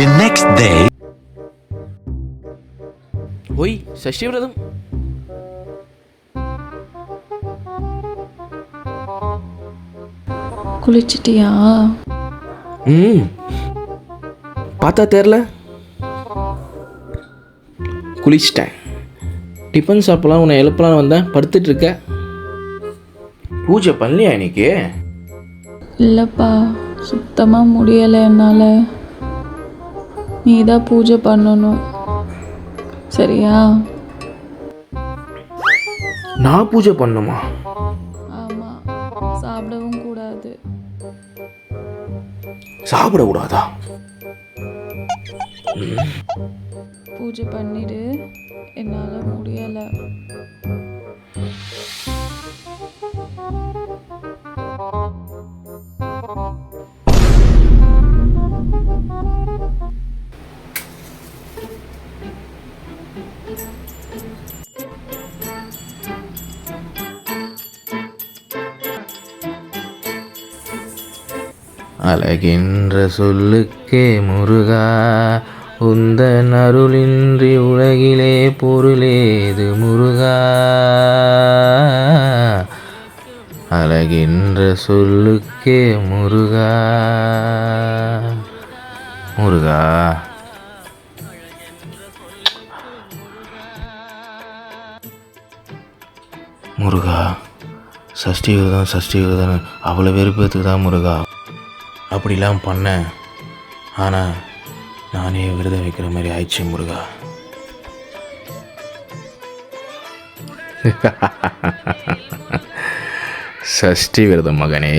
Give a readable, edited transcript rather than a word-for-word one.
The next day. ஓய் சஷ்டி விரதம். குளிச்சிட்டியா? பார்த்தா தெரில. குளிச்சிட்டேன். டிஃபன் சாப்பிடலாம் உன்னை எழுப்பலான்னு வந்தேன், படுத்துட்டு இருக்க. பூஜை பண்ணலையா இன்னைக்கு? இல்லைப்பா, சுத்தமாக முடியலை என்னால். நீ தான் பூஜை பண்ணணும், சரியா? நான் பூஜை பண்ணுமா? ஆமாம், சாப்பிடவும் கூடாது. சாப்பிடக்கூடாதா? பூஜை பண்ணிடு, என்னால் முடியலை. அழகின்ற சொல்லுக்கே முருகா, உந்தன் அருளின்றி உலகிலே பொருளேது முருகா. அழகின்ற சொல்லுக்கே முருகா, முருகா. முருகா, சஷ்டி விரதம் அவ்வளோ வெறுப்பேற்றுக்கு தான் முருகா அப்படிலாம் பண்ணேன். ஆனால் நானே விரதம் வைக்கிற மாதிரி ஆயிடுச்சு முருகா. சஷ்டி விரதம் மகனே.